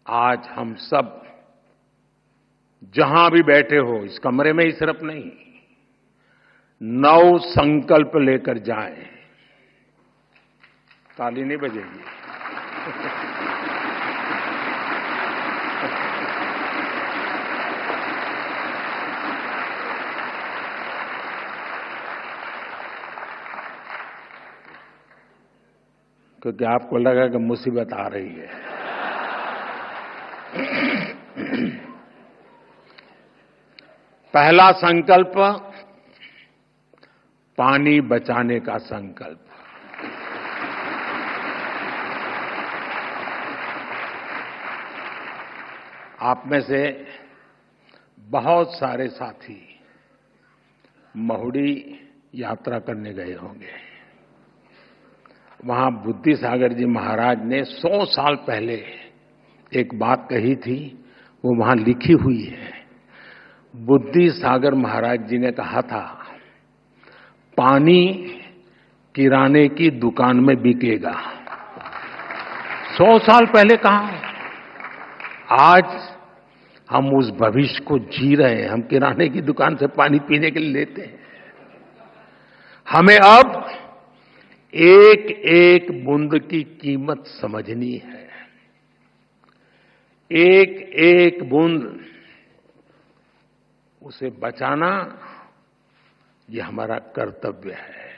आज हम सब जहां भी बैठे हो, इस कमरे में ही सिर्फ नहीं, नव संकल्प लेकर जाएं। ताली नहीं बजेगी। क्योंकि आपको लगा कि मुसीबत आ रही है। पहला संकल्प, पानी बचाने का संकल्प। आप में से बहुत सारे साथी महुड़ी यात्रा करने गए होंगे। वहां बुद्धि सागर जी महाराज ने 100 साल पहले एक बात कही थी, वो वहां लिखी हुई है। बुद्धि सागर महाराज जी ने कहा था, पानी किराने की दुकान में बिकेगा। 100 साल पहले कहा है। आज हम उस भविष्य को जी रहे हैं। हम किराने की दुकान से पानी पीने के लिए लेते हैं। हमें अब एक एक बूंद की कीमत समझनी है। एक एक बूंद उसे बचाना, यह हमारा कर्तव्य है।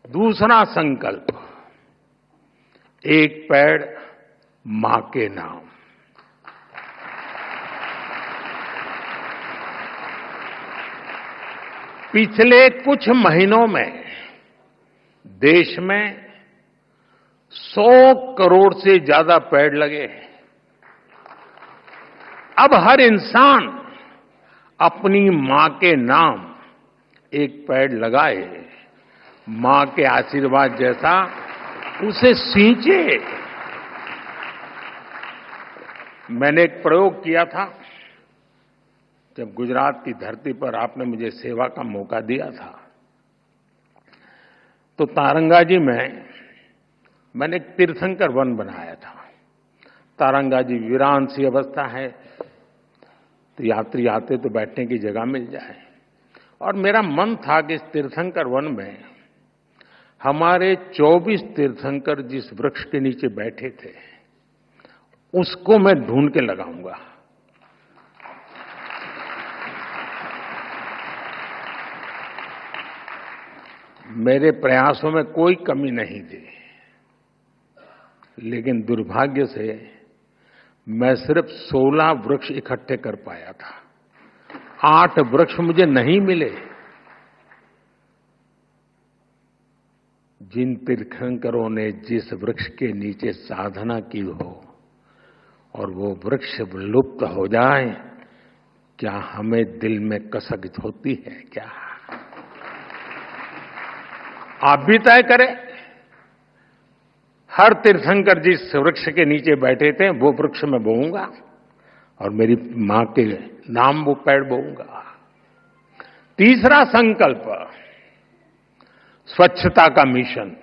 दूसरा संकल्प, एक पेड़ मां के नाम। पिछले कुछ महीनों में देश में 100 करोड़ से ज्यादा पेड़ लगे। अब हर इंसान अपनी मां के नाम एक पेड़ लगाए, मां के आशीर्वाद जैसा उसे सींचे। मैंने एक प्रयोग किया था जब गुजरात की धरती पर आपने मुझे सेवा का मौका दिया था। तो तारंगाजी में मैंने एक तीर्थंकर वन बनाया था। तारंगाजी वीरान सी अवस्था है, तो यात्री आते तो बैठने की जगह मिल जाए। और मेरा मन था कि इस तीर्थंकर वन में हमारे 24 तीर्थंकर जिस वृक्ष के नीचे बैठे थे, उसको मैं ढूंढ के लगाऊंगा। मेरे प्रयासों में कोई कमी नहीं थी, लेकिन दुर्भाग्य से मैं सिर्फ 16 वृक्ष इकट्ठे कर पाया था। 8 वृक्ष मुझे नहीं मिले। जिन तीर्थंकरों ने जिस वृक्ष के नीचे साधना की हो और वो वृक्ष लुप्त हो जाए, क्या हमें दिल में कसक होती है क्या? आप भी तय करें। हर तीर्थंकर जिस वृक्ष के नीचे बैठे थे, वो वृक्ष में बोऊंगा और मेरी मां के नाम वो पेड़ बोऊंगा। तीसरा संकल्प, स्वच्छता का मिशन।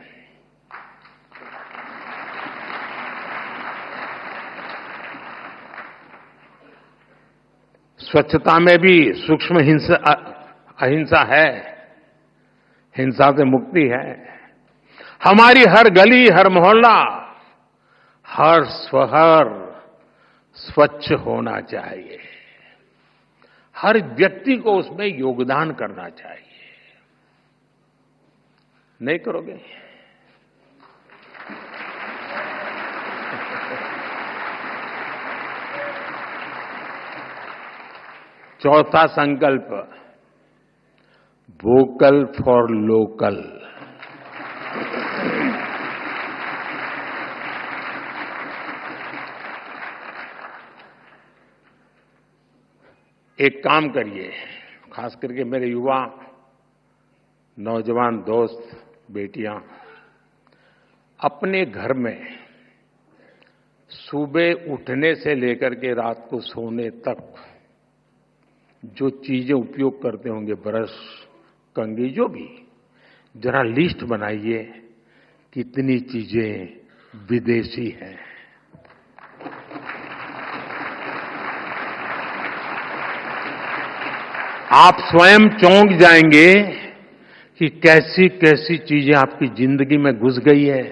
स्वच्छता में भी सूक्ष्म अहिंसा है, हिंसा से मुक्ति है। हमारी हर गली, हर मोहल्ला, हर शहर स्वच्छ होना चाहिए। हर व्यक्ति को उसमें योगदान करना चाहिए। नहीं करोगे? चौथा संकल्प, वोकल फॉर लोकल। एक काम करिए, खास करके मेरे युवा नौजवान दोस्त बेटियां, अपने घर में सुबह उठने से लेकर के रात को सोने तक जो चीजें उपयोग करते होंगे, ब्रश, कंघी, जो भी, जरा लिस्ट बनाइए कितनी चीजें विदेशी हैं। आप स्वयं चौंक जाएंगे कि कैसी कैसी चीजें आपकी जिंदगी में घुस गई है।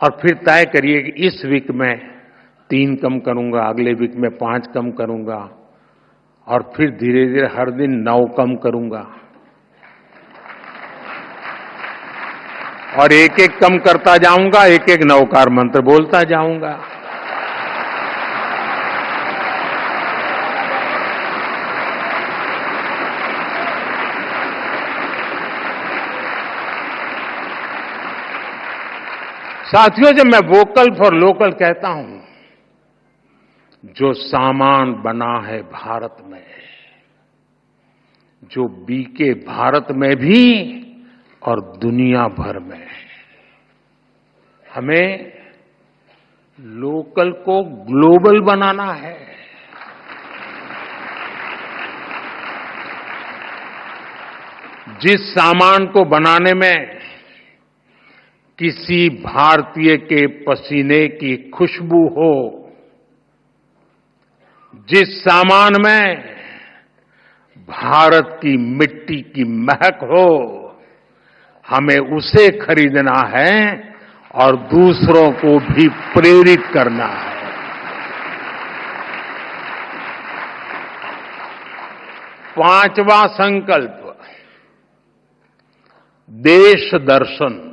और फिर तय करिए कि इस वीक में 3 कम करूंगा, अगले वीक में 5 कम करूंगा, और फिर धीरे धीरे हर दिन 9 कम करूंगा, और एक एक कम करता जाऊंगा, एक एक नवकार मंत्र बोलता जाऊंगा। साथियों, जब मैं वोकल फॉर लोकल कहता हूं, जो सामान बना है भारत में, जो बीके भारत में भी और दुनिया भर में, हमें लोकल को ग्लोबल बनाना है। जिस सामान को बनाने में किसी भारतीय के पसीने की खुशबू हो, जिस सामान में भारत की मिट्टी की महक हो, हमें उसे खरीदना है और दूसरों को भी प्रेरित करना है। पांचवा संकल्प, देश दर्शन।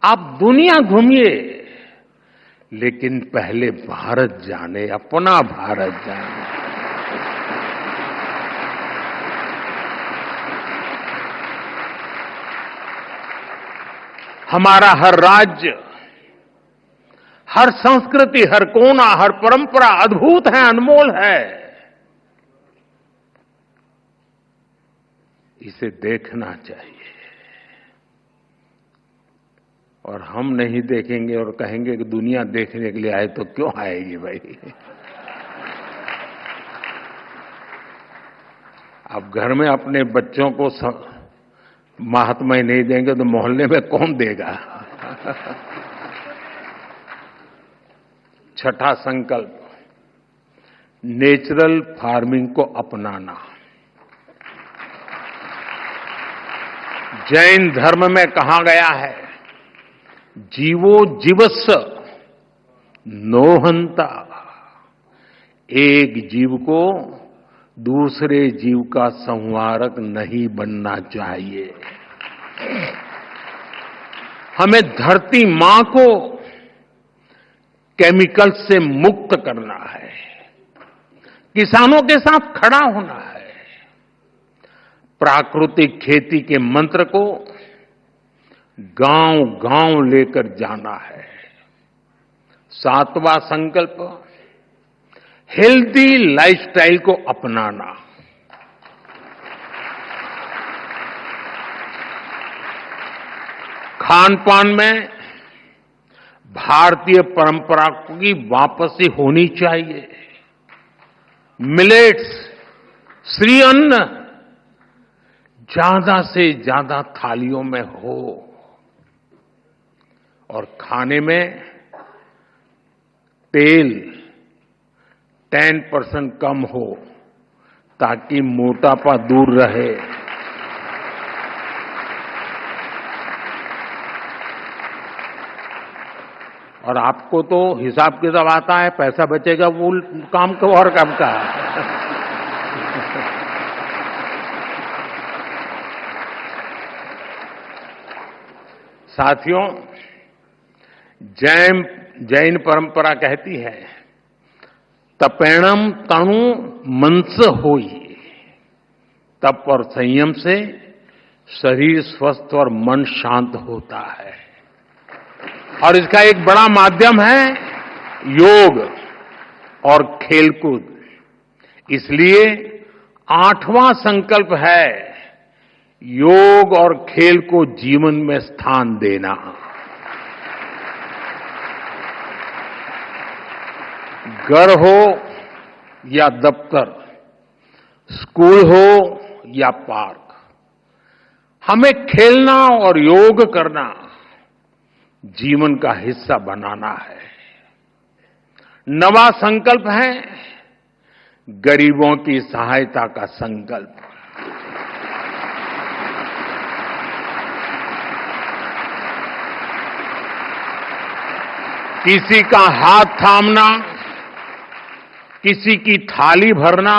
आप दुनिया घूमिए, लेकिन पहले भारत जाने, अपना भारत जाने। हमारा हर राज्य, हर संस्कृति, हर कोना, हर परंपरा अद्भुत है, अनमोल है। इसे देखना चाहिए। और हम नहीं देखेंगे और कहेंगे कि दुनिया देखने के लिए आए, तो क्यों आएगी भाई? आप घर में अपने बच्चों को महात्मा नहीं देंगे तो मोहल्ले में कौन देगा? छठा संकल्प, नेचुरल फार्मिंग को अपनाना। जैन धर्म में कहा गया है, जीवो जीवस्स नोहंता। एक जीव को दूसरे जीव का संहारक नहीं बनना चाहिए। हमें धरती मां को केमिकल से मुक्त करना है, किसानों के साथ खड़ा होना है, प्राकृतिक खेती के मंत्र को गांव गांव लेकर जाना है। सातवां संकल्प, हेल्दी लाइफस्टाइल को अपनाना। खान पान में भारतीय परंपरा की वापसी होनी चाहिए। मिलेट्स, श्री अन्न ज्यादा से ज्यादा थालियों में हो, और खाने में तेल 10% कम हो, ताकि मोटापा दूर रहे। और आपको तो हिसाब किताब आता है, पैसा बचेगा वो काम को और काम का। साथियों, जैन परंपरा कहती है, तपेणम तणु मनस होई। तप और संयम से शरीर स्वस्थ और मन शांत होता है। और इसका एक बड़ा माध्यम है योग और खेलकूद। इसलिए 8वां संकल्प है योग और खेल को जीवन में स्थान देना। घर हो या दफ्तर, स्कूल हो या पार्क, हमें खेलना और योग करना जीवन का हिस्सा बनाना है। नवा संकल्प है गरीबों की सहायता का संकल्प। किसी का हाथ थामना, किसी की थाली भरना,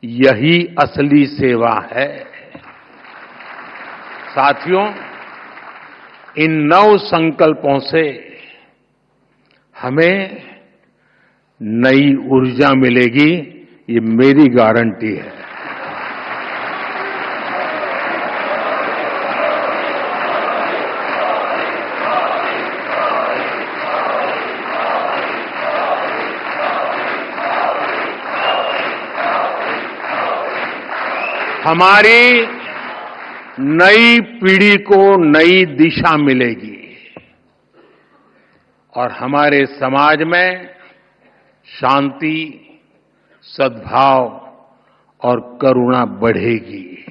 यही असली सेवा है। साथियों, इन 9 संकल्पों से हमें नई ऊर्जा मिलेगी, ये मेरी गारंटी है। हमारी नई पीढ़ी को नई दिशा मिलेगी और हमारे समाज में शांति, सद्भाव और करुणा बढ़ेगी।